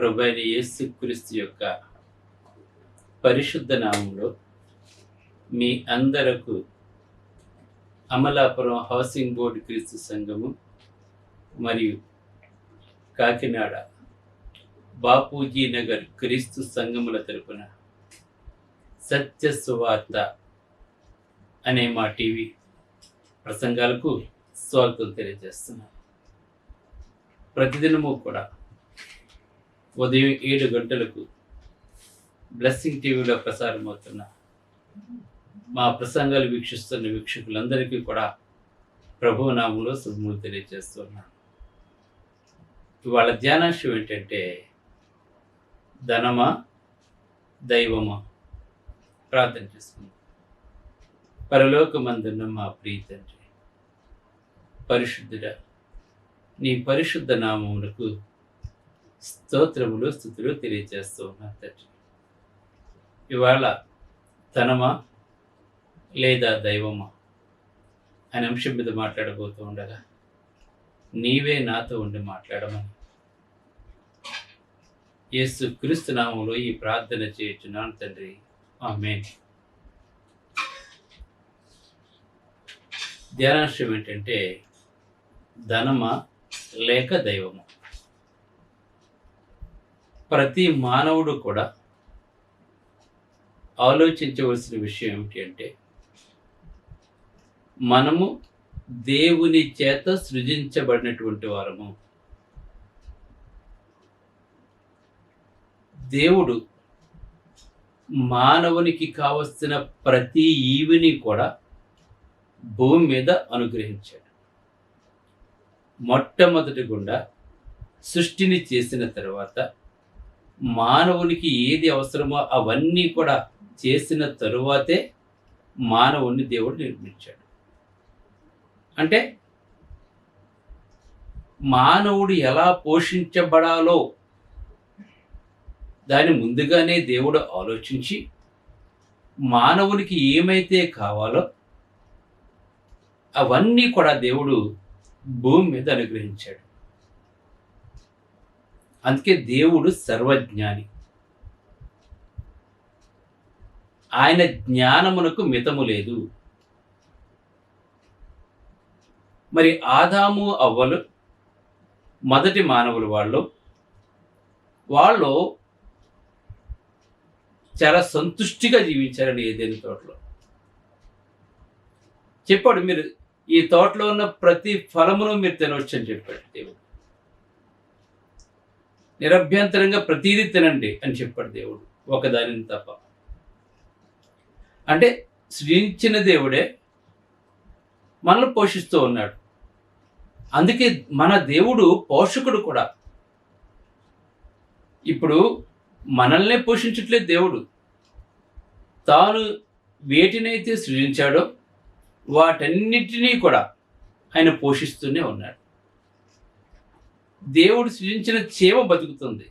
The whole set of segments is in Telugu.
ప్రభువైన యేసుక్రీస్తు యొక్క పరిశుద్ధ నామంలో మీ అందరకు అమలాపురం హౌసింగ్ బోర్డు క్రీస్తు సంఘము మరియు కాకినాడ బాపూజీ నగర్ క్రీస్తు సంఘముల తరపున సత్య సువార్త అనే మా టీవీ ప్రసంగాలకు స్వాగతం తెలియజేస్తున్నాను. ప్రతిదినము కూడా ఉదయం 7 గంటలకు బ్లెస్సింగ్ టీవీలో ప్రసారం అవుతున్న మా ప్రసంగాలు వీక్షిస్తున్న వీక్షకులందరికీ కూడా ప్రభువు నామములో శుభములు తెలియజేస్తున్నాను. ఇవాళ ధ్యానాంశం ఏంటంటే ధనమా దైవమా. ప్రార్థన చేసుకుందాం. పరలోకమందున్న మా ప్రియ తండ్రి, పరిశుద్ధుడా, నీ పరిశుద్ధ నామమునకు స్తోత్రములు స్తుతులు తెలియజేస్తూ ఉన్నాను తండ్రి. ఇవాళ ధనమా లేదా దైవమా అనే అంశం మీద మాట్లాడబోతూ ఉండగా నీవే నాతో ఉండి మాట్లాడమని యేసు క్రీస్తు నామములో ఈ ప్రార్థన చేయుచున్నాను తండ్రి. ఆమేన్. ధ్యానాంశం ఏంటంటే ధనమా లేక దైవమా. ప్రతి మానవుడు కూడా ఆలోచించవలసిన విషయం ఏమిటి అంటే, మనము దేవుని చేత సృజించబడినటువంటి వారము. దేవుడు మానవునికి కావలసిన ప్రతి ఈవిని కూడా భూమి మీద అనుగ్రహించాడు. మొట్టమొదటి గుండా సృష్టిని చేసిన తర్వాత మానవునికి ఏది అవసరమో అవన్నీ కూడా చేసిన తరువాతే మానవుణ్ణి దేవుడు నిర్మించాడు. అంటే మానవుడు ఎలా పోషించబడాలో దాని ముందుగానే దేవుడు ఆలోచించి మానవునికి ఏమైతే కావాలో అవన్నీ కూడా దేవుడు భూమి మీద అనుగ్రహించాడు. అందుకే దేవుడు సర్వజ్ఞాని. ఆయన జ్ఞానమునకు మితము లేదు. మరి ఆదాము అవ్వలు మొదటి మానవులు వాళ్ళు చాలా సంతుష్టిగా జీవించారని ఏదైనా తోటలో చెప్పాడు. మీరు ఈ తోటలో ఉన్న ప్రతి ఫలమును మీరు తినవచ్చు అని చెప్పాడు దేవుడు. నిరభ్యంతరంగా ప్రతీది తినండి అని చెప్పాడు దేవుడు, ఒకదానిని తప్ప. అంటే సృజించిన దేవుడే మనల్ని పోషిస్తూ ఉన్నాడు. అందుకే మన దేవుడు పోషకుడు కూడా. ఇప్పుడు మనల్నే పోషించట్లేదు దేవుడు. తాను వేటినైతే సృజించాడో వాటన్నిటినీ కూడా ఆయన పోషిస్తూనే ఉన్నాడు. దేవుడు సృజించిన చీమ బతుకుతుంది,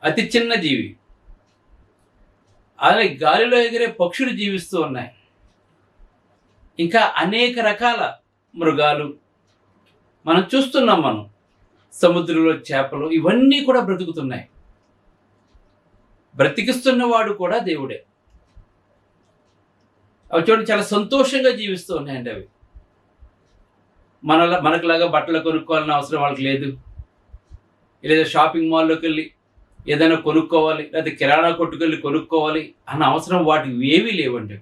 అతి చిన్న జీవి. అలాగే గాలిలో ఎగిరే పక్షులు జీవిస్తూ ఉన్నాయి. ఇంకా అనేక రకాల మృగాలు మనం చూస్తున్నాం. మనం సముద్రంలో చేపలు ఇవన్నీ కూడా బ్రతుకుతున్నాయి. బ్రతికిస్తున్నవాడు కూడా దేవుడే. అవి చూడండి, చాలా సంతోషంగా జీవిస్తూ ఉన్నాయండి. అవి మనకులాగా బట్టలు కొనుక్కోవాలని అవసరం వాళ్ళకి లేదు. లేదా షాపింగ్ మాల్లోకి వెళ్ళి ఏదైనా కొనుక్కోవాలి, లేదా కిరాణా కొట్టుకెళ్ళి కొనుక్కోవాలి అన్న అవసరం వాటికి ఏమీ లేవండి.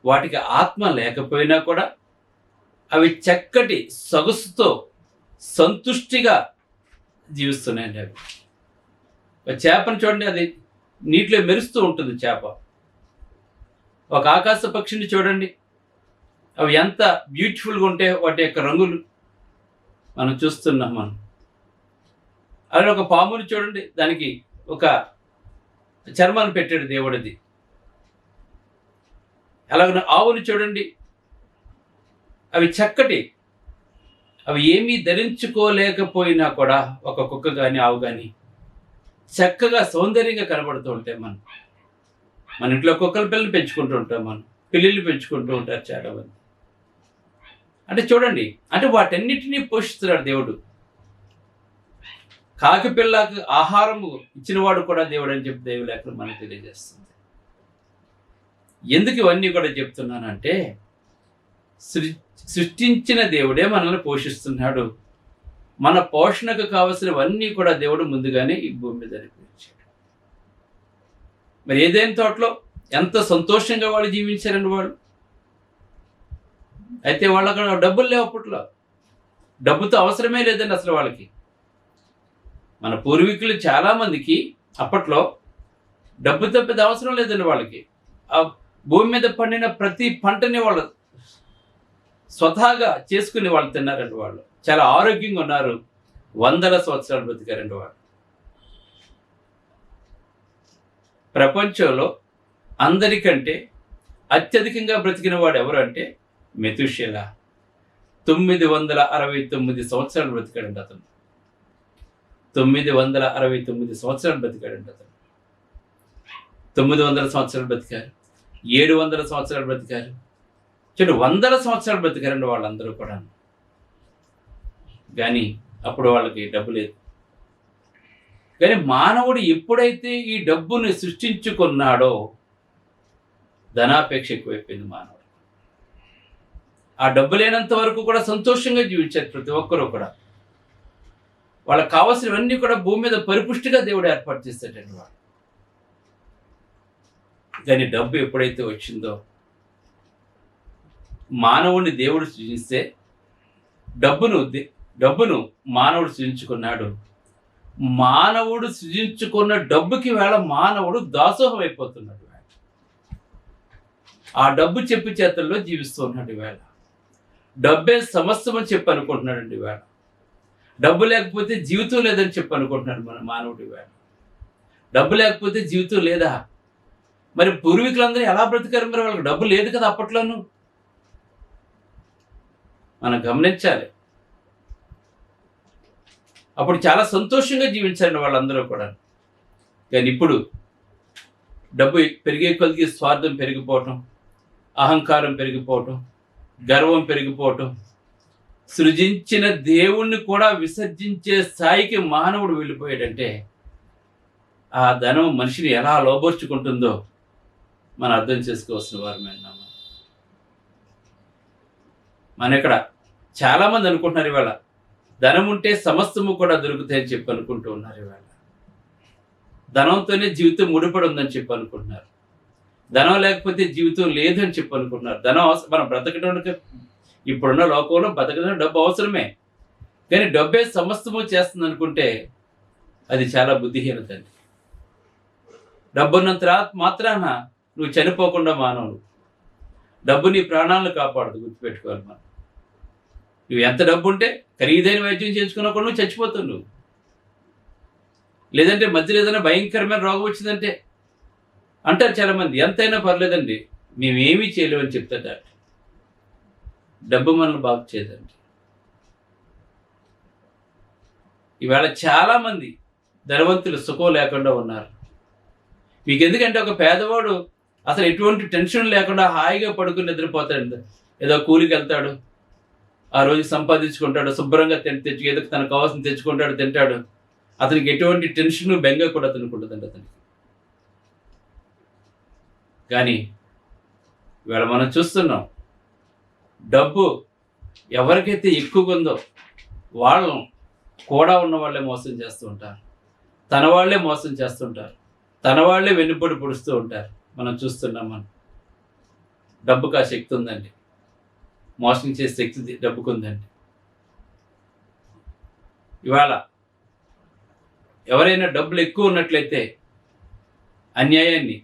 వాటికి ఆత్మ లేకపోయినా కూడా అవి చక్కటి సొగసుతో సంతుష్టిగా జీవిస్తున్నాయండి. అవి ఒక చేపను చూడండి, అది నీటిలో మెరుస్తూ ఉంటుంది చేప. ఒక ఆకాశ పక్షిని చూడండి, అవి ఎంత బ్యూటిఫుల్గా ఉంటే వాటి యొక్క రంగులు మనం చూస్తున్నాం. అలాగే ఒక పాముని చూడండి, దానికి ఒక చర్మాన్ని పెట్టాడు దేవుడిది. అలాగే ఆవుని చూడండి, అవి చక్కటి, అవి ఏమీ ధరించుకోలేకపోయినా కూడా ఒక కుక్క కానీ ఆవు కానీ చక్కగా సౌందర్యంగా కనబడుతూ ఉంటాయి. మన ఇంట్లో కుక్కల పిల్లలు పెంచుకుంటూ ఉంటాం, మనం పిల్లిళ్ళు పెంచుకుంటూ ఉంటారు చాలామంది. అంటే చూడండి, అంటే వాటన్నిటినీ పోషిస్తున్నాడు దేవుడు. కాకి పిల్లకి ఆహారము ఇచ్చినవాడు కూడా దేవుడు అని చెప్పి దైవలేఖనం మనకు తెలియజేస్తుంది. ఎందుకు ఇవన్నీ కూడా చెప్తున్నానంటే, సృష్టించిన దేవుడే మనల్ని పోషిస్తున్నాడు. మన పోషణకు కావలసినవన్నీ కూడా దేవుడు ముందుగానే ఈ భూమి మీద నడిపించాడు. మరి ఏదైనా తోటలో ఎంత సంతోషంగా వాళ్ళు జీవించారండి వాళ్ళు. అయితే వాళ్ళు అక్కడ డబ్బులు లేవు, అప్పట్లో డబ్బుతో అవసరమే లేదండి అసలు వాళ్ళకి. మన పూర్వీకులు చాలామందికి అప్పట్లో డబ్బుతో పెద్ద అవసరం లేదండి వాళ్ళకి. ఆ భూమి మీద పండిన ప్రతి పంటని వాళ్ళు స్వతహాగా చేసుకుని వాళ్ళు తిన్నారండి. వాళ్ళు చాలా ఆరోగ్యంగా ఉన్నారు, వందల సంవత్సరాలు బ్రతికారండి వాళ్ళు. ప్రపంచంలో అందరికంటే అత్యధికంగా బ్రతికిన వాడు ఎవరు అంటే మెతుషెలా. 969 సంవత్సరాలు బ్రతికాడండి అతను. 969 సంవత్సరాలు బ్రతికాడండి అతను. 900 సంవత్సరాలు బ్రతికారు, 700 సంవత్సరాలు బ్రతికారు, చూడు వందల సంవత్సరాలు బ్రతికారండి వాళ్ళందరూ కూడా. కానీ అప్పుడు వాళ్ళకి డబ్బు లేదు. కానీ మానవుడు ఎప్పుడైతే ఈ డబ్బుని సృష్టించుకున్నాడో ధనాపేక్ష ఎక్కువైపోయింది మానవుడు. ఆ డబ్బు లేనంత వరకు కూడా సంతోషంగా జీవించారు ప్రతి ఒక్కరూ కూడా. వాళ్ళకి కావాల్సినవన్నీ కూడా భూమి మీద పరిపుష్టిగా దేవుడు ఏర్పాటు చేస్తాడండి వాడు. కానీ డబ్బు ఎప్పుడైతే వచ్చిందో, మానవుడిని దేవుడు సృజిస్తే డబ్బును మానవుడు సృజించుకున్నాడు. మానవుడు సృజించుకున్న డబ్బుకి వేళ మానవుడు దాసోహం అయిపోతున్నాడు. ఆ డబ్బు చెప్పి చేతుల్లో జీవిస్తూ ఉన్నాడు ఈవేళ. డబ్బే సమస్తం అని చెప్పి అనుకుంటున్నాడండి ఈవేళ. డబ్బు లేకపోతే జీవితం లేదని చెప్పి అనుకుంటున్నాడు మన మానవుడు ఈవేళ. డబ్బు లేకపోతే జీవితం లేదా? మరి పూర్వీకులందరూ ఎలా బ్రతికారు? మరి వాళ్ళకి డబ్బు లేదు కదా అప్పట్లోనూ. మనం గమనించాలి. అప్పుడు చాలా సంతోషంగా జీవించారండి వాళ్ళందరూ కూడా. కానీ ఇప్పుడు డబ్బు పెరిగే కొద్దిగా స్వార్థం పెరిగిపోవటం, అహంకారం పెరిగిపోవటం, గర్వం పెరిగిపోవటం, సృజించిన దేవుణ్ణి కూడా విసర్జించే స్థాయికి మానవుడు వెళ్ళిపోయాడంటే ఆ ధనం మనిషిని ఎలా లోబర్చుకుంటుందో మనం అర్థం చేసుకోవాల్సిన వారమేనా. మన ఇక్కడ చాలామంది అనుకుంటున్నారు ఇవాళ ధనం ఉంటే సమస్తము కూడా దొరుకుతాయని చెప్పి అనుకుంటూ ఉన్నారు. ఇవాళ ధనంతోనే జీవితం ముడిపడి ఉందని చెప్పి అనుకుంటున్నారు. ధనం లేకపోతే జీవితం లేదని చెప్పి అనుకుంటున్నారు. ధనం మనం బ్రతకడానికి ఇప్పుడున్న లోకంలో బతకడానికి డబ్బు అవసరమే. కానీ డబ్బే సమస్తము చేస్తుంది అనుకుంటే అది చాలా బుద్ధిహీనత అండి. డబ్బున్నంత మాత్రాన నువ్వు చనిపోకుండా మానవుడు. డబ్బు నీ ప్రాణాలను కాపాడదు, గుర్తుపెట్టుకోవాలి మనం. నువ్వు ఎంత డబ్బు ఉంటే ఖరీదైన వైద్యం చేసుకున్నా కూడా నువ్వు చచ్చిపోతావు నువ్వు. లేదంటే మధ్యలో ఏదైనా భయంకరమైన రోగం వచ్చిందంటే అంటారు చాలామంది, ఎంతైనా పర్లేదండి మేమేమీ చేయలేమని చెప్తారు. డబ్బు మనల్ని బాగు చేయదండి. ఈవేళ చాలామంది ధనవంతులు సుఖం లేకుండా ఉన్నారు. మీకు ఎందుకంటే ఒక పేదవాడు అసలు ఎటువంటి టెన్షన్ లేకుండా హాయిగా పడుకుని నిద్రపోతాడు. ఏదో కూలికి వెళ్తాడు, ఆ రోజు సంపాదించుకుంటాడు, శుభ్రంగా తెచ్చి ఏదో తనకు కావాల్సిన తెచ్చుకుంటాడు, తింటాడు. అతనికి ఎటువంటి టెన్షన్ బెంగ కూడా అతనికి ఉండదండి అతనికి. కానీ ఇవాళ మనం చూస్తున్నాం, డబ్బు ఎవరికైతే ఎక్కువగా ఉందో వాళ్ళను కూడా ఉన్న వాళ్ళే మోసం చేస్తూ ఉంటారు, తన వాళ్ళే మోసం చేస్తుంటారు, తన వాళ్ళే వెన్నుపొడి పొడుస్తూ ఉంటారు. మనం చూస్తున్నాం. మనం డబ్బుకు ఆ శక్తి ఉందండి, మోసం చేసే శక్తి డబ్బుకు ఉందండి. ఇవాళ ఎవరైనా డబ్బులు ఎక్కువ ఉన్నట్లయితే అన్యాయాన్ని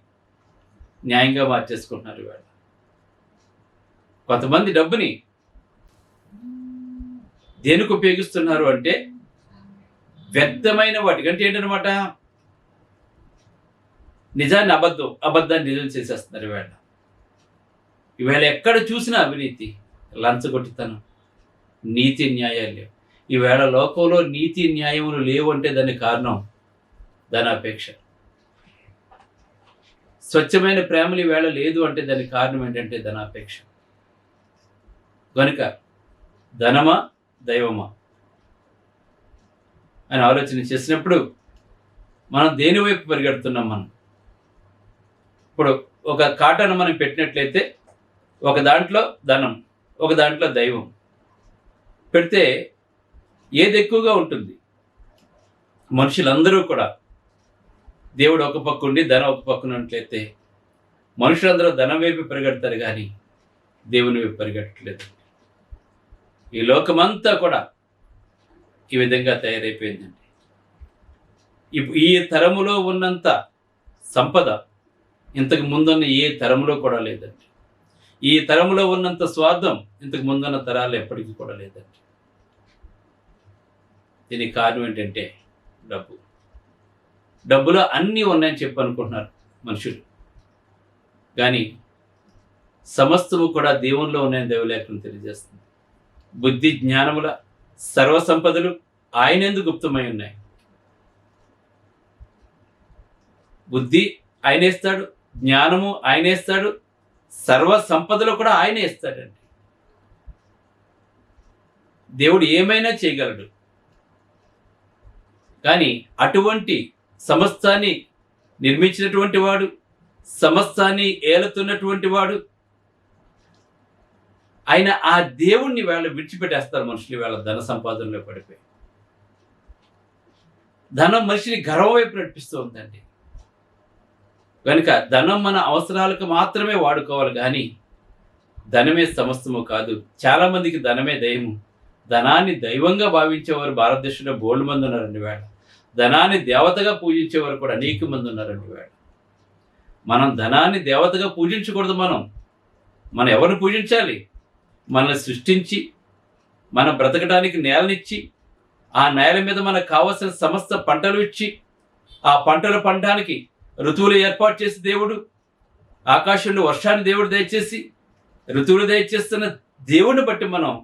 న్యాయంగా మార్చేసుకుంటున్నారు. ఇవాళ కొంతమంది డబ్బుని దేనికి ఉపయోగిస్తున్నారు అంటే వ్యర్థమైన వాటికి. అంటే ఏంటనమాట, నిజాన్ని అబద్ధాన్ని నిజం చేసేస్తున్నారు. ఈవేళ ఎక్కడ చూసినా అవినీతి, లంచగొట్టితనం, నీతి న్యాయాలు లేవు. ఈవేళ లోకంలో నీతి న్యాయములు లేవు అంటే దానికి కారణం ధనాపేక్ష. స్వచ్ఛమైన ప్రేమలు ఈవేళ లేదు అంటే దానికి కారణం ఏంటంటే ధనాపేక్ష. కనుక ధనమా దైవమా అని ఆలోచన చేసినప్పుడు మనం దేని వైపు పరిగెడుతున్నాం? మనం ఇప్పుడు ఒక కాటను మనం పెట్టినట్లయితే ఒక దాంట్లో ధనం, ఒక దాంట్లో దైవం పెడితే ఏది ఎక్కువగా ఉంటుంది? మనుషులందరూ కూడా దేవుడు ఒక పక్క ఉండి ధనం ఒక పక్క ఉన్నట్లయితే మనుషులందరూ ధనం వైపు పరిగెడతారు, కానీ దేవుని వైపు పరిగెట్టలేదు. ఈ లోకమంతా కూడా ఈ విధంగా తయారైపోయిందండి. ఈ తరములో ఉన్నంత సంపద ఇంతకు ముందున్న ఏ తరములో కూడా లేదండి. ఈ తరములో ఉన్నంత స్వార్థం ఇంతకు ముందున్న తరాలు ఎప్పటికీ కూడా లేదండి. దీనికి కారణం ఏంటంటే డబ్బులో అన్నీ ఉన్నాయని చెప్పి అనుకుంటున్నారు మనుషులు, కానీ సమస్తము కూడా దేవునిలో ఉన్నాయని దైవలేఖనం తెలియజేస్తుంది. బుద్ధి జ్ఞానముల సర్వ సంపదలు ఆయనందు గుప్తమై ఉన్నాయి. బుద్ధి ఆయనే ఇస్తాడు, జ్ఞానము ఆయనే ఇస్తాడు, సర్వ సంపదలు కూడా ఆయనే ఇస్తాడండి. దేవుడు ఏమైనా చేయగలడు, కానీ అటువంటి సమస్తాన్ని నిర్మించినటువంటి వాడు, సమస్తాన్ని ఏలుతున్నటువంటి వాడు ఆయన ఆ దేవుణ్ణి వేళ విడిచిపెట్టేస్తారు మనుషులు. వేళ ధన సంపాదనలో పడిపోయి ధనం మనిషిని గర్వం వైపు నడిపిస్తూ ఉందండి. కనుక ధనం మన అవసరాలకు మాత్రమే వాడుకోవాలి, కానీ ధనమే సమస్తము కాదు. చాలామందికి ధనమే దైవము. ధనాన్ని దైవంగా భావించేవారు భారతదేశంలో బోల్డ్ మంది ఉన్నారండి. వేళ ధనాన్ని దేవతగా పూజించేవారు కూడా అనేక మంది ఉన్నారండి. వేళ మనం ధనాన్ని దేవతగా పూజించకూడదు. మనం ఎవరిని పూజించాలి? మనల్ని సృష్టించి మన బ్రతకడానికి నేలనిచ్చి ఆ నేల మీద మనకు కావలసిన సమస్త పంటలు ఇచ్చి ఆ పంటలు పండడానికి ఋతువులు ఏర్పాటు చేసి దేవుడు, ఆకాశంలో వర్షాన్ని దేవుడు దయచేసి ఋతువులు దయచేస్తున్న దేవుడిని బట్టి మనం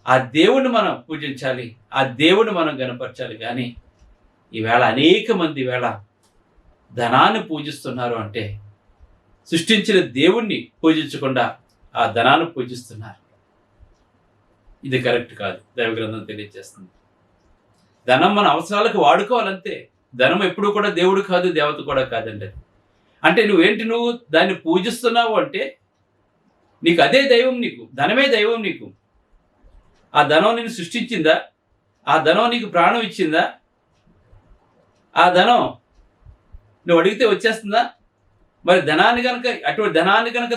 ఆ దేవుణ్ణి మనం పూజించాలి, ఆ దేవుణ్ణి మనం గణపరచాలి. కానీ ఈవేళ అనేక మంది వేళ ధనాన్ని పూజిస్తున్నారు. అంటే సృష్టించిన దేవుణ్ణి పూజించకుండా ఆ ధనాన్ని పూజిస్తున్నారు. ఇది కరెక్ట్ కాదు. దైవ గ్రంథం తెలియజేస్తుంది. ధనం మన అవసరాలకు వాడుకోవాలంతే. ధనం ఎప్పుడు కూడా దేవుడు కాదు, దేవత కూడా కాదండి. అది అంటే నువ్వు దాన్ని పూజిస్తున్నావు అంటే నీకు అదే దైవం, నీకు ధనమే దైవం. నీకు ఆ ధనం నిన్ను సృష్టించిందా? ఆ ధనం నీకు ప్రాణం ఇచ్చిందా? ఆ ధనం నువ్వు అడిగితే వచ్చేస్తుందా? మరి ధనాన్ని కనుక అటువంటి ధనాన్ని కనుక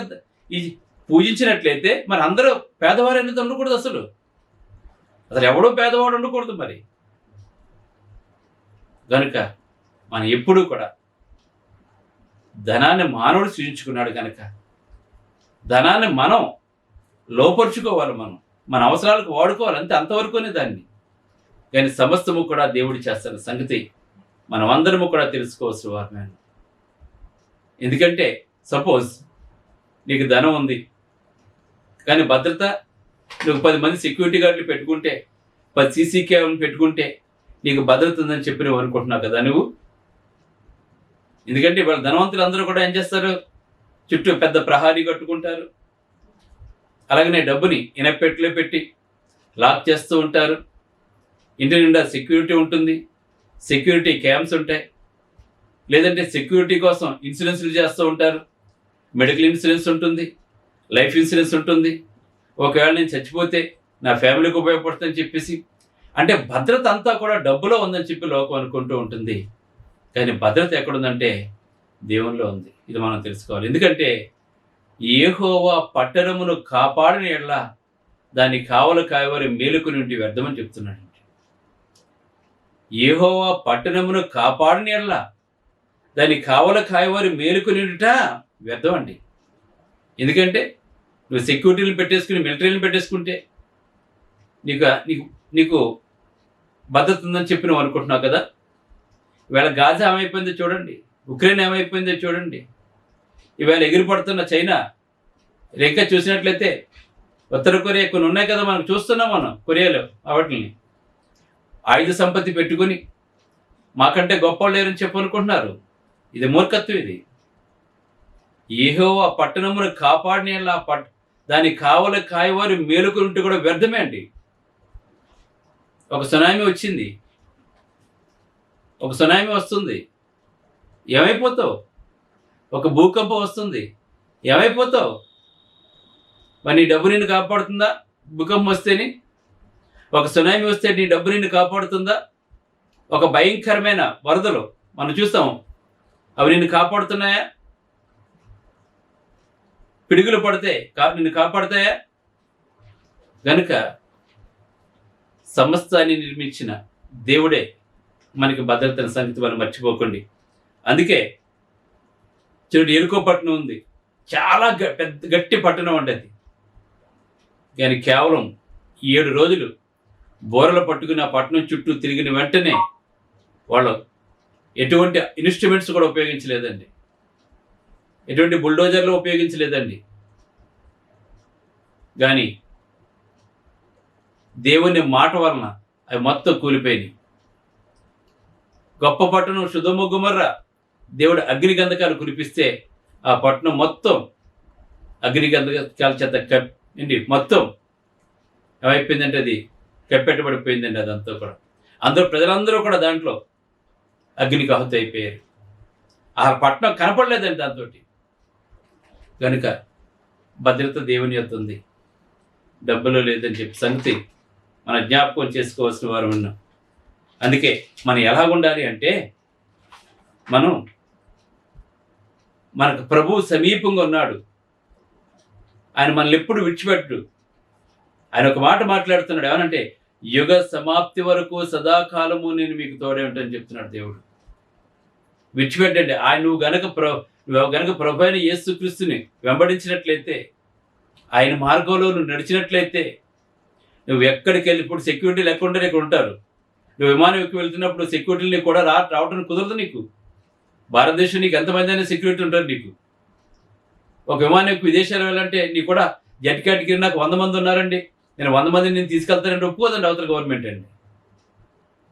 ఈ పూజించినట్లయితే మరి అందరూ పేదవారు అనేది ఉండకూడదు. అసలు ఎవడో పేదవాడు ఉండకూడదు. మరి కనుక మనం ఎప్పుడూ కూడా ధనాన్ని మానవుడు సృజించుకున్నాడు కనుక ధనాన్ని మనం లోపరుచుకోవాలి. మన అవసరాలకు వాడుకోవాలి, అంతే. అంతవరకునే దాన్ని. కానీ సమస్తము కూడా దేవుడు చేస్తున్న సంగతి మనం అందరము కూడా తెలుసుకోవాల్సిన వారమే. ఎందుకంటే సపోజ్ నీకు ధనం ఉంది, కానీ భద్రత నువ్వు 10 మంది సెక్యూరిటీ గార్డులు పెట్టుకుంటే, 10 సీసీ కెమెరాలు పెట్టుకుంటే నీకు భద్రత ఉందని చెప్పి నువ్వు అనుకుంటున్నావు కదా నువ్వు. ఎందుకంటే వాళ్ళ ధనవంతులు అందరూ కూడా ఏం చేస్తారు? చుట్టూ పెద్ద ప్రహారీ కట్టుకుంటారు. అలాగనే డబ్బుని ఇనపెట్టులో పెట్టి లాక్ చేస్తూ ఉంటారు. ఇంటి నిండా సెక్యూరిటీ ఉంటుంది, సెక్యూరిటీ క్యాంప్స్ ఉంటాయి. లేదంటే సెక్యూరిటీ కోసం ఇన్సూరెన్స్లు చేస్తూ ఉంటారు. మెడికల్ ఇన్సూరెన్స్ ఉంటుంది, లైఫ్ ఇన్సూరెన్స్ ఉంటుంది. ఒకవేళ నేను చచ్చిపోతే నా ఫ్యామిలీకి ఉపయోగపడుతుందని చెప్పేసి, అంటే భద్రత అంతా కూడా డబ్బులో ఉందని చెప్పి లోకం అనుకుంటూ ఉంటుంది. కానీ భద్రత ఎక్కడుందంటే దేవునిలో ఉంది. ఇది మనం తెలుసుకోవాలి. ఎందుకంటే యెహోవా పట్టణమును కాపాడిన యెడల దాన్ని కావలి కాయవారి మేలుకొని ఉండి వ్యర్థమని చెప్తున్నాడు. యెహోవా పట్టణమును కాపాడిన యెడల దాన్ని కావలి కాయవారి మేలుకొని ఉండుట వ్యర్థం అండి. ఎందుకంటే నువ్వు సెక్యూరిటీలు పెట్టేసుకుని మిలిటరీలను పెట్టేసుకుంటే నీకు భద్రత ఉందని చెప్పి నువ్వు అనుకుంటున్నావు కదా. ఈవేళ గాజా ఏమైపోయిందో చూడండి, ఉక్రెయిన్ ఏమైపోయిందో చూడండి. ఈవేళ ఎగిరిపడుతున్న చైనా ఇంకా చూసినట్లయితే ఉత్తర కొరియా కొన్ని ఉన్నాయి కదా, మనం చూస్తున్నాం. మనం కొరియాలో వాటిని ఆయుధ సంపత్తి పెట్టుకుని మాకంటే గొప్ప లేరని చెప్పి అనుకుంటున్నారు. ఇది మూర్ఖత్వం. ఇది యెహోవా పట్టణమును కాపాడిన దాన్ని కావలి కాయవారు మేలుకొని ఉంటే కూడా వ్యర్థమే అండి. ఒక సునామీ వచ్చింది, ఒక సునామీ వస్తుంది, ఏమైపోతావు? ఒక భూకంపం వస్తుంది, ఏమైపోతావు? మరి నీ డబ్బు నిన్ను కాపాడుతుందా? భూకంపం వస్తేని, ఒక సునామీ వస్తే నీ డబ్బు నిన్ను కాపాడుతుందా? ఒక భయంకరమైన వరదలు మనం చూస్తాం, అవి నిన్ను కాపాడుతున్నాయా? పిడుగులు పడితే నిన్ను కాపాడుతాయా? గనుక సమస్తాన్ని నిర్మించిన దేవుడే మనకి భద్రతన సంగతి మనం మర్చిపోకండి. అందుకే చూడు, ఎరుకో పట్టణం ఉంది, చాలా పెద్ద గట్టి పట్టణం అండి అది. కానీ కేవలం 7 రోజులు బోరలు పట్టుకుని ఆ పట్టణం చుట్టూ తిరిగిన వెంటనే వాళ్ళు ఎటువంటి ఇన్స్ట్రుమెంట్స్ కూడా ఉపయోగించలేదండి, ఎటువంటి బుల్డోజర్లు ఉపయోగించలేదండి. కానీ దేవుని మాట వలన అవి మొత్తం కూలిపోయినాయి. గొప్ప పట్టణం సొదొమ గొమొర్రా దేవుడు అగ్ని గంధకాలు కురిపిస్తే ఆ పట్టణం మొత్తం అగ్ని గంధకాల చేత మొత్తం ఏమైపోయిందంటే అది కప్పెట్టబడిపోయిందండి. అదంతా కూడా ప్రజలందరూ కూడా దాంట్లో అగ్నికి ఆహుతి అయిపోయారు. ఆ పట్టణం కనపడలేదండి దాంతో. కనుక భద్రత దేవుని యొక్క ఉంది, డబ్బులో లేదని చెప్పి సంగతి మన జ్ఞాపకం చేసుకోవాల్సిన వారు ఉన్నాం. అందుకే మనం ఎలా ఉండాలి అంటే, మనకు ప్రభువు సమీపంగా ఉన్నాడు, ఆయన మనల్ని ఎప్పుడు విడిచిపెట్టు. ఆయన ఒక మాట మాట్లాడుతున్నాడు, ఏమనంటే యుగ సమాప్తి వరకు సదాకాలము నేను మీకు తోడే ఉంటానని చెప్తున్నాడు దేవుడు. విడిచిపెట్టండి ఆయన. నువ్వు గనక ప్రభు అయిన యేసుక్రీస్తుని వెంబడించినట్లయితే, ఆయన మార్గంలో నువ్వు నడిచినట్లయితే, నువ్వు ఎక్కడికి వెళ్ళి, ఇప్పుడు సెక్యూరిటీ లేకుండా ఇక్కడ ఉంటారు, నువ్వు విమానం ఎక్కి వెళ్తున్నప్పుడు సెక్యూరిటీని కూడా రావడానికి కుదరదు నీకు. భారతదేశం నీకు ఎంతమంది అయినా సెక్యూరిటీ ఉంటారు నీకు. ఒక విమానం ఎక్కువ విదేశాలు వెళ్ళాలంటే నీకు కూడా జెట్ కేటగిరీ నాకు 100 మంది ఉన్నారండి, నేను 100 మందిని నేను తీసుకెళ్తానంటే ఒప్పుకోదండి అవతల గవర్నమెంట్ అండి.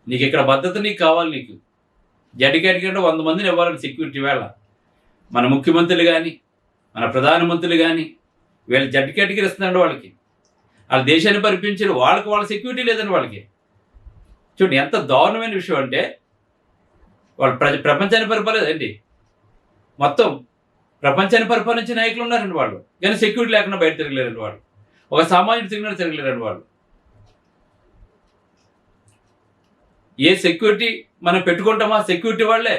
నీకు ఇక్కడ భద్రత నీకు కావాలి. నీకు జెట్ కేటగిరీ 100 మందిని ఇవ్వాలండి సెక్యూరిటీ. వేళ మన ముఖ్యమంత్రులు కానీ మన ప్రధానమంత్రులు కానీ వీళ్ళ జెట్ కేటగిరీ ఇస్తున్నాడు వాళ్ళకి. వాళ్ళ దేశాన్ని పరిపించిన వాళ్ళ సెక్యూరిటీ లేదండి వాళ్ళకి. చూడండి ఎంత దారుణమైన విషయం అంటే, వాళ్ళు ప్రపంచాన్ని పరిపాలేదండి, మొత్తం ప్రపంచాన్ని పరిపాలించే నాయకులు ఉన్నారండి వాళ్ళు. కానీ సెక్యూరిటీ లేకుండా బయట తిరగలేరండి వాళ్ళు. ఒక సామాన్యుడు తిరగలేరండి వాళ్ళు. ఏ సెక్యూరిటీ మనం పెట్టుకుంటామో ఆ సెక్యూరిటీ వాళ్ళే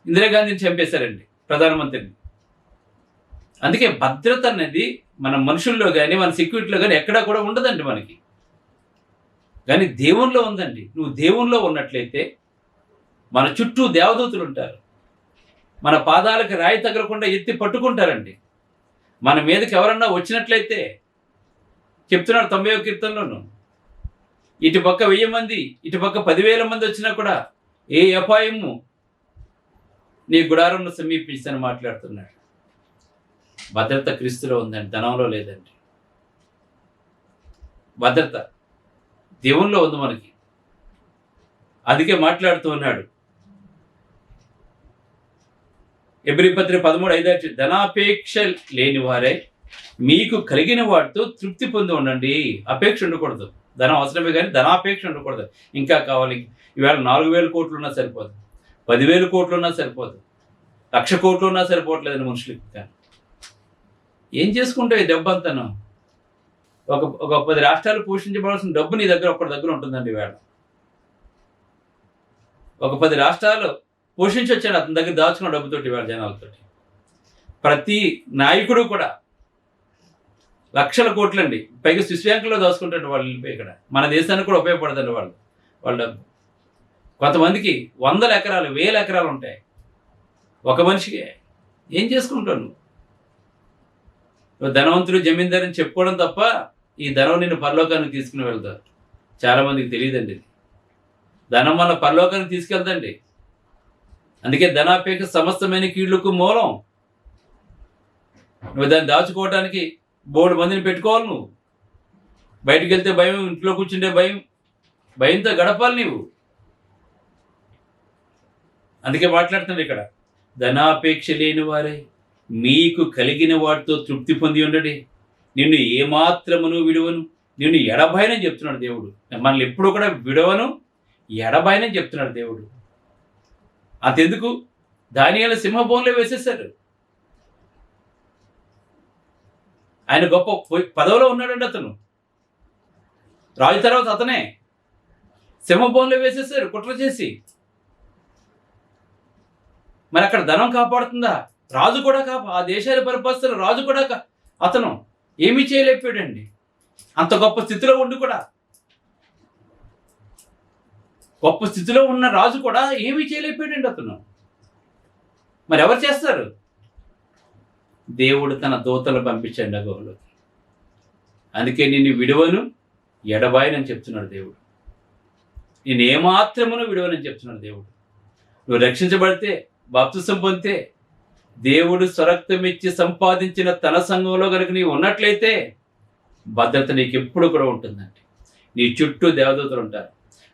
ఇందిరాగాంధీని చంపేశారండి, ప్రధానమంత్రిని. అందుకే భద్రత అనేది మన మనుషుల్లో కానీ మన సెక్యూరిటీలో కానీ ఎక్కడా కూడా ఉండదండి మనకి. కానీ దేవునిలో ఉందండి. నువ్వు దేవునిలో ఉన్నట్లయితే మన చుట్టూ దేవదూతలు ఉంటారు, మన పాదాలకు రాయి తగలకుండా ఎత్తి పట్టుకుంటారండి. మన మీదకి ఎవరన్నా వచ్చినట్లయితే, చెప్తున్నాడు 90వ కీర్తనలోను, ఇటు పక్క 1000 మంది ఇటు పక్క 10,000 మంది వచ్చినా కూడా ఏ అపాయము నీ గుడారంను సమీపించని మాట్లాడుతున్నాడు. భద్రత క్రీస్తులో ఉందండి, ధనంలో లేదండి. భద్రత దేవునిలో ఉంది మనకి. అందుకే మాట్లాడుతూ ఉన్నాడు హెబ్రీ పత్రిక 13:5, ధనాపేక్ష లేని వారే మీకు కలిగిన వాటితో తృప్తి పొంది ఉండండి. అపేక్ష ఉండకూడదు. ధనం అవసరమే కానీ ధనాపేక్ష ఉండకూడదు. ఇంకా కావాలి. ఈవేళ 4,000 కోట్లు ఉన్నా సరిపోదు, 10,000 కోట్లు ఉన్నా సరిపోదు, 1,00,000 కోట్లు ఉన్నా సరిపోవట్లేదని మనుషులకి. కానీ ఏం చేసుకుంటావు ఈ డబ్బు అంతాను? ఒక 10 రాష్ట్రాలు పోషించబడాల్సిన డబ్బు నీ దగ్గర ఒక్కడి దగ్గర ఉంటుందండి. ఈవేళ ఒక 10 రాష్ట్రాలు పోషించొచ్చాడు అతని దగ్గర దాచుకున్న డబ్బుతోటి, ఈవేళ జనాలతోటి. ప్రతి నాయకుడు కూడా లక్షల కోట్లండి, పైగా స్విస్ బ్యాంకులో దాచుకుంటాడు వాళ్ళు. వెళ్ళిపోయి ఇక్కడ మన దేశానికి కూడా ఉపయోగపడదండి వాళ్ళ డబ్బు. కొంతమందికి 100 ఎకరాలు 1000 ఎకరాలు ఉంటాయి ఒక మనిషికి. ఏం చేసుకుంటావు నువ్వు? ధనవంతుడు జమీందారు అని చెప్పుకోవడం తప్ప ఈ ధనం నిన్ను పరలోకానికి తీసుకుని వెళ్తారు. చాలామందికి తెలియదండి ఇది. ధనం వల్ల పరలోకానికి తీసుకెళ్తండి. అందుకే ధనాపేక్ష సమస్తమైన కీళ్లకు మూలం. నువ్వు దాన్ని దాచుకోవడానికి 3 మందిని పెట్టుకోవాలి. నువ్వు బయటికి వెళ్తే భయం, ఇంట్లో కూర్చుంటే భయం, భయంతో గడపాలి నీవు. అందుకే మాట్లాడుతుంది ఇక్కడ, ధనాపేక్ష లేని వారే మీకు కలిగిన వాటితో తృప్తి పొంది ఉండడి, నిన్ను ఏమాత్రమును విడువను, నిన్ను ఎడబాయనని చెప్తున్నాడు దేవుడు. మనల్ని ఎప్పుడు కూడా విడవను ఎడబాయనని చెప్తున్నాడు దేవుడు. అంతెందుకు, దానియేలు సింహభవనంలో వేసేశారు. ఆయన గొప్ప పదవిలో ఉన్నాడండి. అతను రాజు తర్వాత అతనే సింహభవనంలో వేసేశారు కుట్ర చేసి. మరి అక్కడ ధనం కాపాడుతుందా? రాజు కూడా ఆ దేశాన్ని పరిపాలిస్తున్న రాజు కూడా అతను ఏమీ చేయలేకపోయాడండి. అంత గొప్ప స్థితిలో ఉండి కూడా, గొప్ప స్థితిలో ఉన్న రాజు కూడా ఏమీ చేయలేకపోయాడండి అతను. మరి ఎవరు చేస్తారు? దేవుడు తన దూతలు పంపించండి అగోలోకి. అందుకే నిన్ను విడువను ఎడబాయనని చెప్తున్నాడు దేవుడు. నేను ఏమాత్రమును విడువనని చెప్తున్నాడు దేవుడు. నువ్వు రక్షించబడితే, బాప్తిసం పొందితే, దేవుడు స్వరక్తం ఇచ్చి సంపాదించిన తన సంఘంలో కనుక నీవు ఉన్నట్లయితే భద్రత నీకు ఎప్పుడు కూడా ఉంటుందండి. నీ చుట్టూ దేవదూతలు ఉంటారు.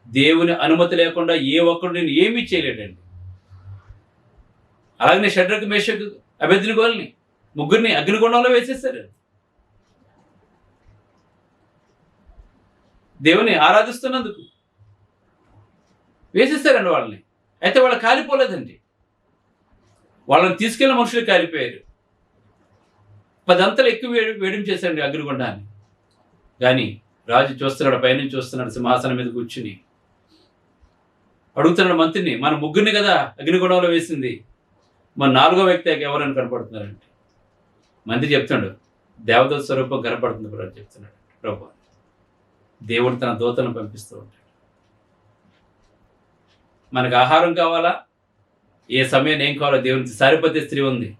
దేవుని అనుమతి లేకుండా ఏ ఒక్కరు నేను ఏమీ చేయలేడండి. అలాగనే షడ్రకు, మేషకు, అబేద్నెగోల్ని ముగ్గురిని అగ్నిగుండంలో వేసేశారు. దేవుని ఆరాధిస్తున్నందుకు వేసేస్తారండి వాళ్ళని. అయితే వాళ్ళు కాలిపోలేదండి. వాళ్ళని తీసుకెళ్ళిన మనుషులు కాలిపోయారు. 10 అంతలు ఎక్కువ వేడిం చేశారండి అగ్నిగుండాన్ని. కానీ రాజు చూస్తున్నాడు, పైనుంచి చూస్తున్నాడు, సింహాసనం మీద కూర్చుని అడుగుతున్నాడు మంత్రిని, మన ముగ్గురిని కదా అగ్నిగుండంలో వేసింది, మన 4వ వ్యక్తి ఎవరైనా కనపడుతున్నారంటే మంత్రి చెప్తున్నాడు, దేవదూత స్వరూపం కనపడుతుంది ప్రభు చెప్తున్నాడు. ప్రభు, దేవుడు తన దూతలను పంపిస్తూ ఉంటాడు. మనకు ఆహారం కావాలా, ఏ సమయం ఏం కావాలో దేవునికి సరిపోతే స్త్రీ ఉంది,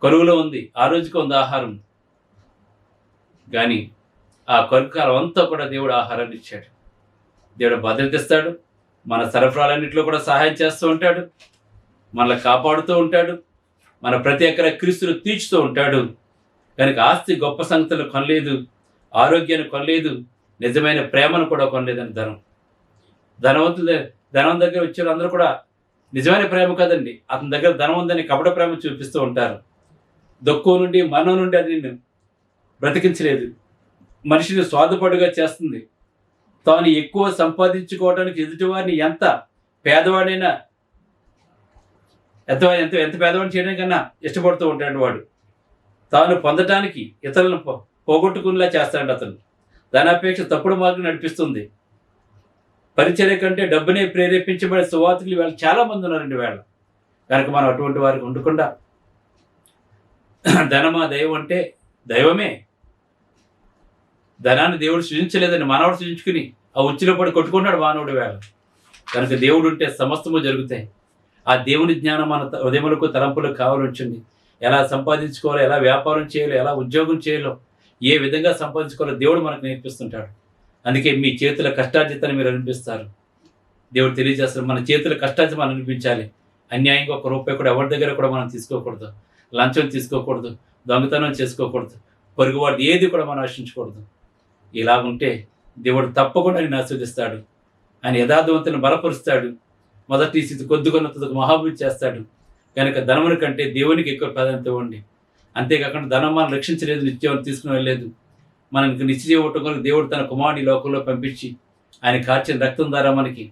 కరువులో ఉంది, ఆ రోజుకి ఉంది ఆహారం. కానీ ఆ కరువు కాలం అంతా కూడా దేవుడు ఆహారాన్ని ఇచ్చాడు. దేవుడు భద్రత ఇస్తాడు. మన సరఫరాలన్నింటిలో కూడా సహాయం చేస్తూ ఉంటాడు. మనల్ని కాపాడుతూ ఉంటాడు. మన ప్రతి ఎకరా క్రీస్తులు తీర్చుతూ ఉంటాడు. కనుక ఆస్తి గొప్ప సంగతులు కొనలేదు, ఆరోగ్యాన్ని కొనలేదు, నిజమైన ప్రేమను కూడా కొనలేదని ధనం దగ్గర వచ్చే అందరూ కూడా నిజమైన ప్రేమ కదండి, అతని దగ్గర ధనం ఉందని కపట ప్రేమ చూపిస్తూ ఉంటారు. దుఃఖం నుండి, మరణం నుండి అది నిన్ను బ్రతికించలేదు. మనిషిని స్వార్థపడుగా చేస్తుంది. తాను ఎక్కువ సంపాదించుకోవడానికి ఎదుటివారిని ఎంత పేదవాడైనా ఎంత పేదవాడిని చేయడం కన్నా ఇష్టపడుతూ ఉంటాడు వాడు. తాను పొందటానికి ఇతరులను పోగొట్టుకునేలా చేస్తాడు అతను. ధనాపేక్ష తప్పుడు మార్గం నడిపిస్తుంది. పరిచర్య కంటే డబ్బునే ప్రేరేపించబడే సువార్తికులు వేళ చాలా మంది ఉన్నారండి వేళ. కనుక మనం అటువంటి వారికి ఉండకుండా, ధనమా దైవం అంటే దైవమే, ధనాన్ని దేవుడు సృజించలేదని మానవుడు సృజించుకుని ఆ ఉచ్చిలో పడి కొట్టుకున్నాడు మానవుడి వేళ. కనుక దేవుడు ఉంటే సమస్తము జరుగుతాయి. ఆ దేవుని జ్ఞానం మన హృదయములకు, తలంపులకు కావాలొచ్చింది. ఎలా సంపాదించుకోవాలో, ఎలా వ్యాపారం చేయాలో, ఎలా ఉద్యోగం చేయాలో, ఏ విధంగా సంపాదించుకోవాలో దేవుడు మనకు నేర్పిస్తుంటాడు. అందుకే మీ చేతుల కష్టార్జితాన్ని మీరు అనిపిస్తారు. దేవుడు తెలియజేస్తారు, మన చేతుల కష్టార్జితం మనం అనిపించాలి. అన్యాయంగా 1 రూపాయి కూడా ఎవరి దగ్గర కూడా మనం తీసుకోకూడదు, లంచం తీసుకోకూడదు, దొంగతనం చేసుకోకూడదు, పొరుగువాడు ఏది కూడా మనం ఆశించకూడదు. ఇలాగుంటే దేవుడు తప్పకుండా నేను ఆస్వాదిస్తాడు. ఆయన యథార్థవంతులను బలపరుస్తాడు. మొదటి స్థితి కొద్దికొన్నంతకు మహాభివృద్ధి చేస్తాడు. కనుక ధనముని కంటే దేవునికి ఎక్కువ ప్రాధాన్యత ఇవ్వండి. అంతేకాకుండా ధనం మనం రక్షించలేదు, నిత్యం తీసుకుని వెళ్ళలేదు. మనకి నిత్యజీవం కొరకు దేవుడు తన కుమారుని లోకంలో పంపించి ఆయన కార్చిన రక్తం ద్వారా మనకి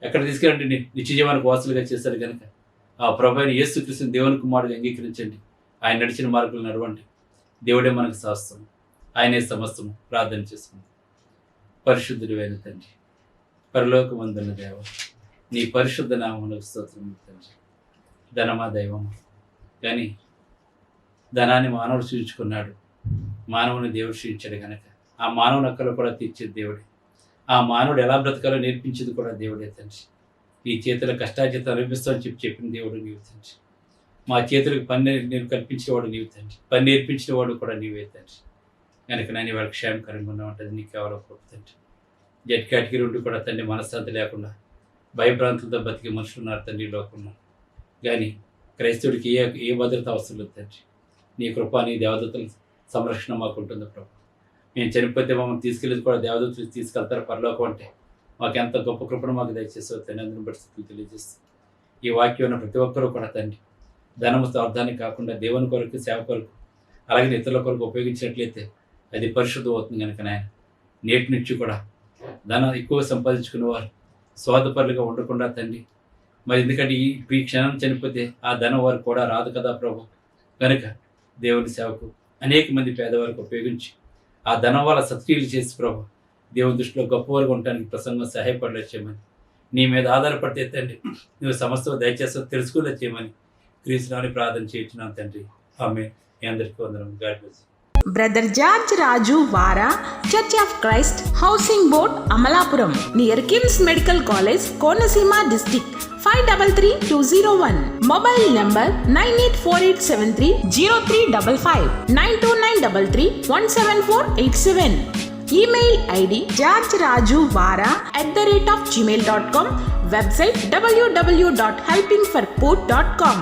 ఎక్కడ తీసుకెళ్ళండి నిత్యజీవానికి వాసులుగా చేశారు. కనుక ఆ ప్రభువైన యేసుక్రీస్తుని దేవుని కుమారుడిగా అంగీకరించండి. ఆయన నడిచిన మార్గంలో నడవండి. దేవుడే మనకు శాస్త్రం, ఆయనే సమస్తము. ప్రార్థన చేసుకుంది. పరిశుద్ధుడైన తండ్రి, పరలోకమందున్న దేవ, నీ పరిశుద్ధ నామమునకు స్తోత్రం తండ్రి. ధనమా దైవమా, కానీ ధనాన్ని మానవుడు సృజించుకున్నాడు, మానవుని దేవుడు సృజించాడు. కనుక ఆ మానవుని హక్కులు కూడా తీర్చేది దేవుడే. ఆ మానవుడు ఎలా బ్రతకాలో నేర్పించేది కూడా దేవుడే తండ్రి. నీ చేతుల కష్టార్జితం అనిపిస్తామని చెప్పిన దేవుడు నీవు తండ్రి. మా చేతులకు పని నేను కల్పించేవాడు నీవు తండ్రి, పని నేర్పించిన వాడు కూడా నీవే తండ్రి. కనుక నేను వాళ్ళ క్షేమకరంగా ఉన్నా ఉంటుంది. నీకు కేవలం తండ్రి. జడ్ కేటగిరీ ఉండి కూడా తండ్రి మనశ్శాంతి లేకుండా భయభ్రాంతులతో బతికే మనుషులు ఉన్నారు తండ్రి లోకంలో. కానీ క్రైస్తవుడికి ఏ భద్రత అవసరం లేదు తండ్రి. నీ కృప, నీ దేవదూతల సంరక్షణ మాకు ఉంటుంది ప్రభు. మేము చనిపోతే మమ్మల్ని తీసుకెళ్ళేది కూడా దేవదూతలు తీసుకెళ్తారు పరలోకం అంటే. మాకు ఎంత గొప్ప కృపను మాకు దయచేసి తండ్రి. అందుని బట్టి స్థితులు తెలియజేస్తుంది. ఈ వాక్యం ఉన్న ప్రతి ఒక్కరూ కూడా తండ్రి ధనము స్వార్థానికి కాకుండా దేవుని కొరకు, సేవ కొరకు, అలాగే ఇతరుల కొరకు ఉపయోగించినట్లయితే అది పరిశుద్ధం అవుతుంది. కనుక నాయన నేటి నుంచి కూడా ధనం ఎక్కువ సంపాదించుకునే వారు స్వార్థపరులుగా ఉండకుండా తండ్రి. మరి ఎందుకంటే ఈ క్షణం చనిపోతే ఆ ధనం వారికి కూడా రాదు కదా ప్రభు. కనుక దేవుని సేవకు అనేక మంది పేదవారికి ఉపయోగించి ఆ ధనం వల్ల సత్క్రియలు చేసి ప్రభు దేవుని దృష్టిలో గొప్పవారుగా ఉండటానికి ప్రసంగం సహాయపడలే చేయమని, నీ మీద ఆధారపడితే తండ్రి నువ్వు సమస్త దయచేస్తా తెలుసుకోలే చేయమని క్రీస్తునామమున ప్రార్థన చేయించున్నాను తండ్రి. ఆమేన్. మీ అందరికీ వందనం. God bless. బ్రదర్ జార్జ్ రాజు వారా, church of Christ, housing board, Amalapuram, near KIMS medical college, Konaseema district, 533201. Mobile number 9848730355, 92933174887. Email ID georgerajuvara@gmail.com. Website www.helpingforpoor.com.